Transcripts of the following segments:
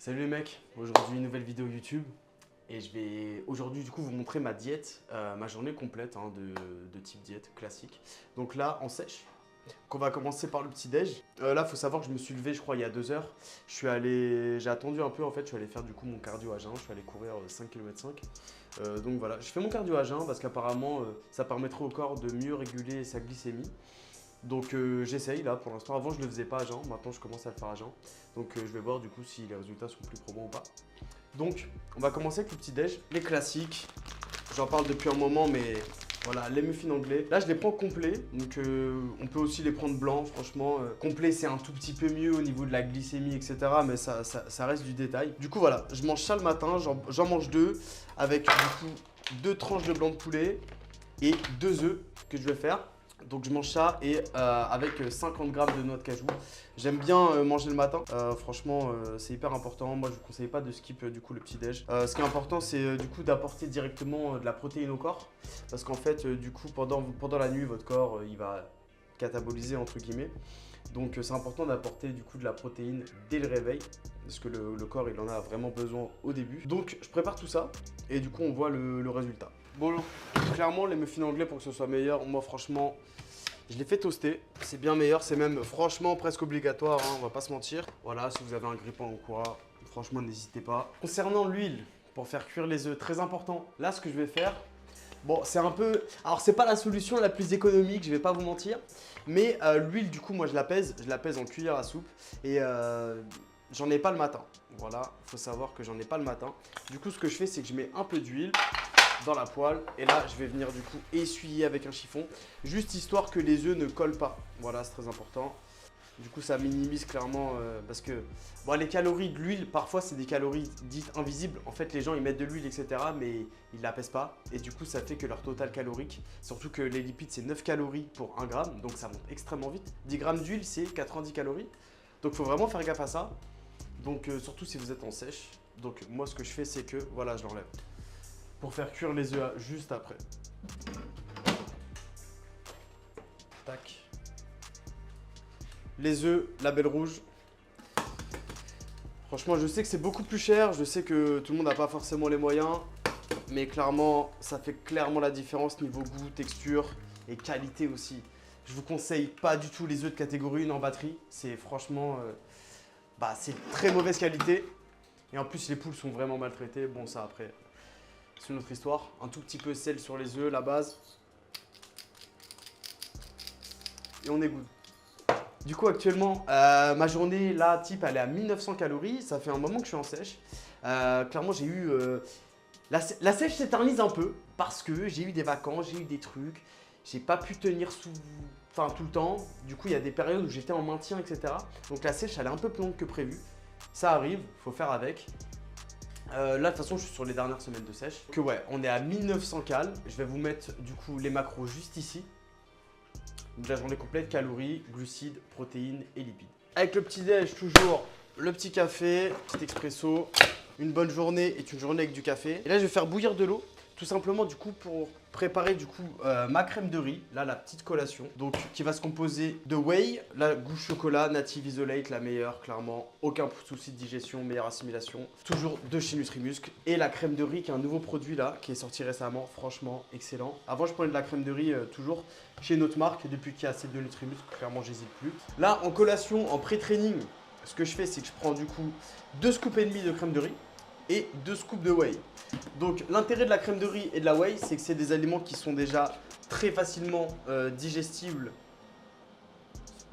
Salut les mecs, aujourd'hui une nouvelle vidéo YouTube et je vais aujourd'hui du coup vous montrer ma diète, ma journée complète de type diète classique. Donc là en sèche, qu'on va commencer par le petit déj. Là faut savoir que je me suis levé je crois il y a 2 heures. J'ai attendu un peu en fait, je suis allé faire du coup mon cardio à jeun, je suis allé courir 5 km 5. Donc voilà, je fais mon cardio à jeun parce qu'apparemment ça permettrait au corps de mieux réguler sa glycémie. Donc j'essaye là pour l'instant. Avant je ne le faisais pas à jeun, maintenant je commence à le faire à jeun. Donc je vais voir du coup si les résultats sont plus probants ou pas. Donc on va commencer avec le petit déj, les classiques. J'en parle depuis un moment mais voilà, les muffins anglais. Là je les prends complets, donc on peut aussi les prendre blancs franchement. Complet c'est un tout petit peu mieux au niveau de la glycémie etc. Mais ça reste du détail. Du coup voilà, je mange ça le matin, j'en mange 2 avec du coup 2 tranches de blanc de poulet et 2 œufs que je vais faire. Donc je mange ça et avec 50 grammes de noix de cajou. J'aime bien manger le matin, franchement c'est hyper important. Moi je ne vous conseille pas de skip du coup le petit déj. Ce qui est important c'est du coup d'apporter directement de la protéine au corps. Parce qu'en fait du coup pendant la nuit votre corps il va cataboliser entre guillemets. Donc c'est important d'apporter du coup de la protéine dès le réveil. Parce que le corps il en a vraiment besoin au début. Donc je prépare tout ça et du coup on voit le résultat. Bon, clairement les muffins anglais pour que ce soit meilleur, moi franchement je les fais toaster, c'est bien meilleur, c'est même franchement presque obligatoire, hein, on va pas se mentir. Voilà, si vous avez un grille-pain ou quoi, franchement n'hésitez pas. Concernant l'huile, pour faire cuire les œufs, très important, là ce que je vais faire, bon c'est un peu, alors c'est pas la solution la plus économique, je vais pas vous mentir, mais l'huile du coup moi je la pèse en cuillère à soupe et j'en ai pas le matin. Voilà, faut savoir que j'en ai pas le matin. Du coup ce que je fais c'est que je mets un peu d'huile dans la poêle et là je vais venir du coup essuyer avec un chiffon juste histoire que les œufs ne collent pas. Voilà, c'est très important. Du coup ça minimise clairement parce que bon, les calories de l'huile parfois c'est des calories dites invisibles. En fait les gens ils mettent de l'huile etc mais ils la pèsent pas et du coup ça fait que leur total calorique, surtout que les lipides c'est 9 calories pour 1 gramme donc ça monte extrêmement vite. 10 grammes d'huile c'est 90 calories donc il faut vraiment faire gaffe à ça. Donc surtout si vous êtes en sèche. Donc moi ce que je fais c'est que voilà je l'enlève pour faire cuire les œufs juste après. Tac. Les œufs, label rouge. Franchement, je sais que c'est beaucoup plus cher, je sais que tout le monde n'a pas forcément les moyens, mais clairement, ça fait clairement la différence niveau goût, texture et qualité aussi. Je vous conseille pas du tout les œufs de catégorie 1 en batterie, c'est franchement, c'est très mauvaise qualité. Et en plus, les poules sont vraiment maltraitées. Bon, ça après, c'est une autre histoire. Un tout petit peu de sel sur les œufs, la base. Et on égoutte. Du coup, actuellement, ma journée, là, type, elle est à 1900 calories. Ça fait un moment que je suis en sèche. Clairement, j'ai eu... La sèche s'éternise un peu parce que j'ai eu des vacances, j'ai eu des trucs. J'ai pas pu tenir tout le temps. Du coup, il y a des périodes où j'étais en maintien, etc. Donc la sèche, elle est un peu plus longue que prévu. Ça arrive, faut faire avec. Là, de toute façon, je suis sur les dernières semaines de sèche. Que ouais, on est à 1900 cal. Je vais vous mettre du coup les macros juste ici. Donc la journée complète, calories, glucides, protéines et lipides. Avec le petit déj, toujours le petit café, petit expresso. Une bonne journée est une journée avec du café. Et là, je vais faire bouillir de l'eau, tout simplement du coup pour préparer du coup ma crème de riz, là la petite collation, donc qui va se composer de whey, la goût chocolat, native isolate, la meilleure clairement, aucun souci de digestion, meilleure assimilation, toujours de chez Nutrimuscle, et la crème de riz qui est un nouveau produit là, qui est sorti récemment, franchement excellent. Avant je prenais de la crème de riz toujours chez une autre marque, depuis qu'il y a celle de Nutrimuscle, clairement j'hésite plus. Là en collation, en pré-training, ce que je fais c'est que je prends du coup 2 scoops et demi de crème de riz et 2 scoops de whey. Donc l'intérêt de la crème de riz et de la whey, c'est que c'est des aliments qui sont déjà très facilement digestibles.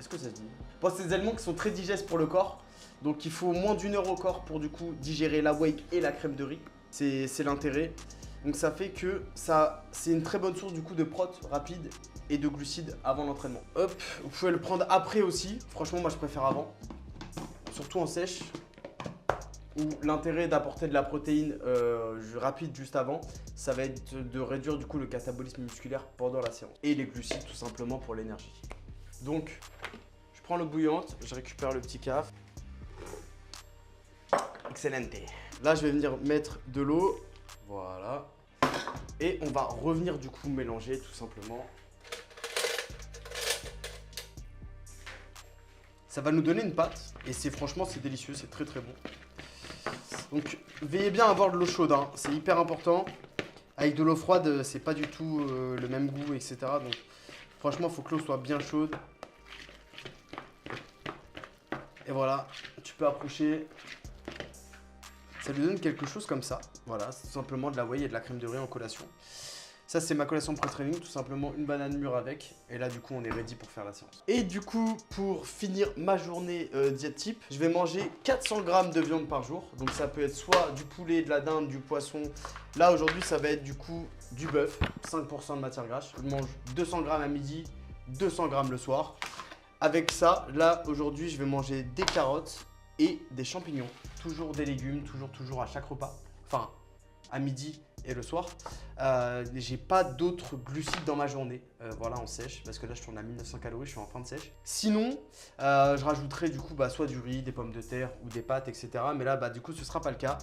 Est-ce que ça se dit? Bon, c'est des aliments qui sont très digestes pour le corps. Donc il faut moins d'1 heure au corps pour du coup digérer la whey et la crème de riz. C'est l'intérêt. Donc ça fait que c'est une très bonne source du coup de prot rapide et de glucides avant l'entraînement. Hop, vous pouvez le prendre après aussi. Franchement, moi je préfère avant. Surtout en sèche. Où l'intérêt d'apporter de la protéine rapide juste avant, ça va être de réduire du coup le catabolisme musculaire pendant la séance. Et les glucides tout simplement pour l'énergie. Donc, je prends l'eau bouillante, je récupère le petit caf. Excellente. Là, je vais venir mettre de l'eau. Voilà. Et on va revenir du coup mélanger tout simplement. Ça va nous donner une pâte et franchement c'est délicieux, c'est très très bon. Donc veillez bien à avoir de l'eau chaude, hein. C'est hyper important. Avec de l'eau froide, c'est pas du tout le même goût, etc. Donc franchement, il faut que l'eau soit bien chaude. Et voilà, tu peux approcher. Ça lui donne quelque chose comme ça. Voilà, c'est tout simplement de la whey et de la crème de riz en collation. Ça, c'est ma collation pré-training, tout simplement une banane mûre avec. Et là, du coup, on est ready pour faire la séance. Et du coup, pour finir ma journée diète type, je vais manger 400 grammes de viande par jour. Donc ça peut être soit du poulet, de la dinde, du poisson. Là, aujourd'hui, ça va être du coup du bœuf, 5% de matière grasse. Je mange 200 grammes à midi, 200 grammes le soir. Avec ça, là, aujourd'hui, je vais manger des carottes et des champignons. Toujours des légumes, toujours à chaque repas. Enfin, à midi et le soir. J'ai pas d'autres glucides dans ma journée, voilà, en sèche, parce que là je tourne à 1900 calories, je suis en fin de sèche. Sinon, je rajouterai du coup soit du riz, des pommes de terre ou des pâtes, etc. Mais là, du coup, ce sera pas le cas.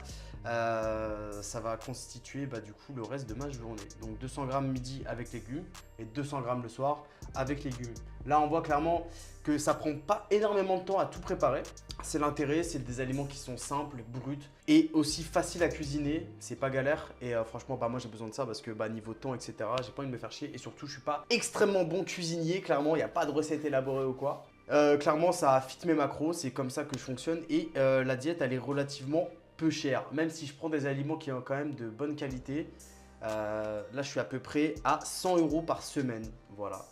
Ça va constituer du coup le reste de ma journée. Donc 200 grammes midi avec légumes et 200 grammes le soir avec légumes. Là, on voit clairement que ça prend pas énormément de temps à tout préparer. C'est l'intérêt, c'est des aliments qui sont simples, bruts et aussi faciles à cuisiner. C'est pas galère et franchement, moi j'ai besoin de ça parce que niveau temps, etc. J'ai pas envie de me faire chier et surtout, je suis pas extrêmement bon cuisinier. Clairement, il n'y a pas de recette élaborée ou quoi. Clairement, ça fit mes macros, c'est comme ça que je fonctionne et la diète, elle est relativement peu chère. Même si je prends des aliments qui ont quand même de bonne qualité, là, je suis à peu près à 100 € par semaine. Voilà.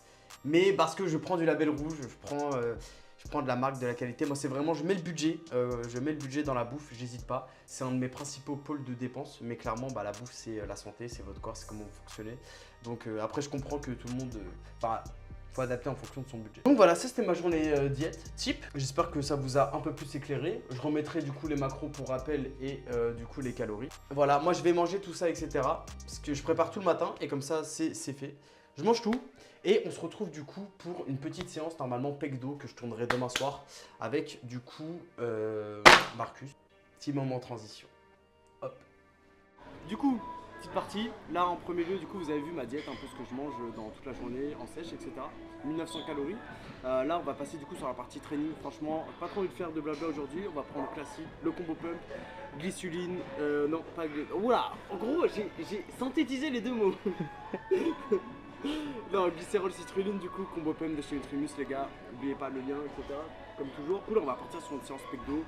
Mais parce que je prends du label rouge, je prends de la marque, de la qualité. Moi, c'est vraiment, je mets le budget dans la bouffe, j'hésite pas. C'est un de mes principaux pôles de dépenses. Mais clairement, la bouffe, c'est la santé, c'est votre corps, c'est comment vous fonctionnez. Donc après, je comprends que tout le monde... faut adapter en fonction de son budget. Donc voilà, ça c'était ma journée diète type. J'espère que ça vous a un peu plus éclairé. Je remettrai du coup les macros pour rappel et du coup les calories. Voilà, moi je vais manger tout ça, etc. Parce que je prépare tout le matin et comme ça c'est fait. Je mange tout. Et on se retrouve du coup pour une petite séance normalement pec-dos que je tournerai demain soir avec du coup Marcus. Petit moment transition. Hop. Du coup, petite partie. Là en premier lieu, du coup vous avez vu ma diète, un peu ce que je mange dans toute la journée en sèche, etc. 1900 calories. Là on va passer du coup sur la partie training. Franchement, pas trop envie de faire de blabla aujourd'hui. On va prendre le classique, le combo pump, glysuline, non pas oula, en gros j'ai synthétisé les deux mots. Non, glycérol citrulline, du coup, combo pump de chez Nutrimus, les gars. N'oubliez pas le lien, etc. Comme toujours. Cool, on va partir sur une séance pec-dos.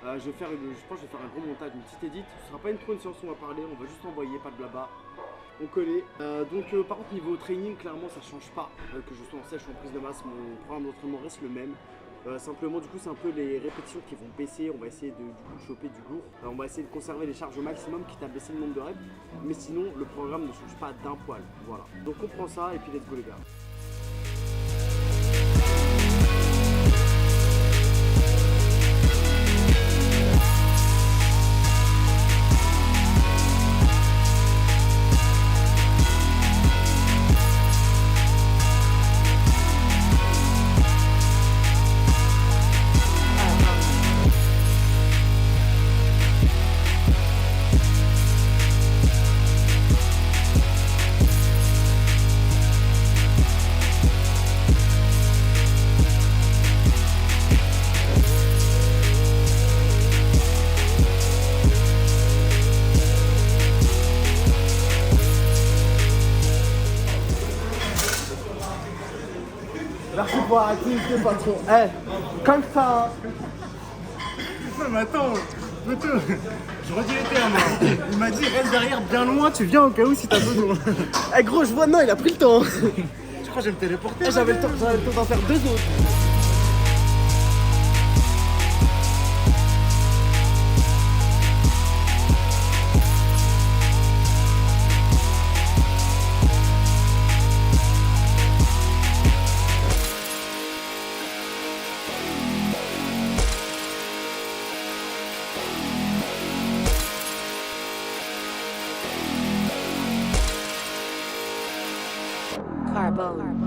Je pense que je vais faire un gros montage, une petite edit. Ce sera pas une séance où on va parler, on va juste envoyer, pas de blabla. On connaît. Par contre, niveau training, clairement, ça change pas. Que je sois en sèche ou en prise de masse, mon programme d'entraînement reste le même. Simplement, du coup, c'est un peu les répétitions qui vont baisser. On va essayer de choper du lourd. On va essayer de conserver les charges au maximum, quitte à baisser le nombre de reps. Mais sinon, le programme ne change pas d'un poil. Voilà. Donc, on prend ça et puis let's go, les gars. Merci pour la activité, patron. Comme ça. Non mais attends, Moto, je redis les termes. Il m'a dit reste derrière bien loin, tu viens au cas où si t'as besoin. Gros, je vois, non, il a pris le temps. Tu crois que je vais me téléporter? J'avais le temps d'en faire 2 autres. Carbone.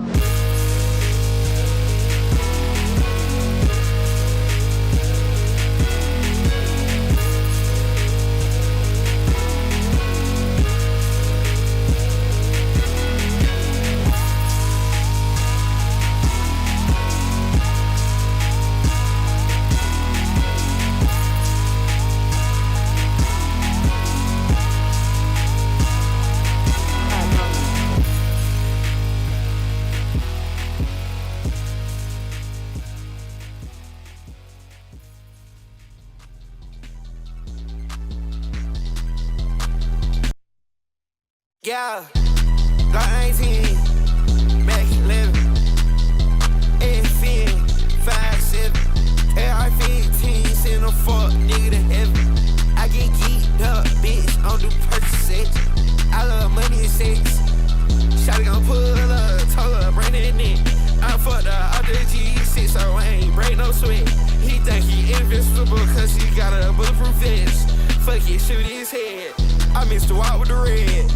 Yeah, Glock 19, Mac 11, FN 5-7, AR-15, send a fuck nigga to heaven. I get geeked up, bitch, I don't do Percocet. I love money and sex. Shawty gon' pull up, told her, bring it in. I fucked her out the G6, so I ain't break no sweat. He think he invincible cause he got a bulletproof vest. Fuck it, shoot his head. I missed the walk with the red.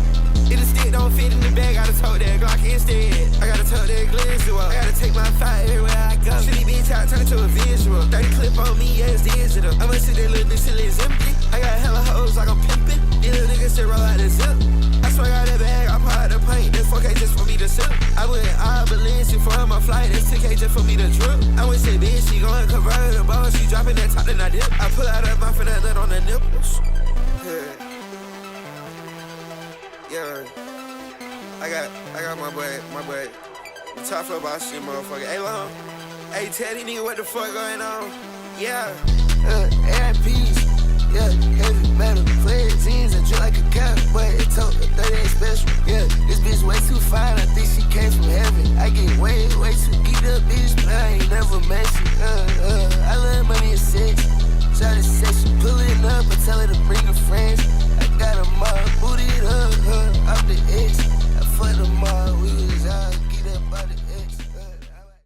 If the stick don't fit in the bag, gotta tote that Glock instead. I gotta tote that glizzy up. I gotta take my fight everywhere I go. Shitty bitch out, turn to a visual. 30 clip on me, yeah, it's digital. I'ma see that little bitch till it's empty. I got hella hoes like I'm pimpin'. These little niggas still roll out the zip. I swung out that bag, I pull out the paint. That's 4K just for me to sip. I went all Balenci for my flight. That's 10K just for me to drip. I went say, bitch, she going convertible. She dropping that top, then I dip. I pull out her mouth and that nut on the nipples. Yeah, I got my boy, the top floor boss shit, motherfucker. Hey, long, hey, tell these niggas what the fuck going on. Yeah, AIPs, yeah, heavy metal, flare jeans and drip like a cowboy. It told a 38 special. Yeah, this bitch way too fine. I think she came from heaven. I get way too geeked up, bitch, but I ain't never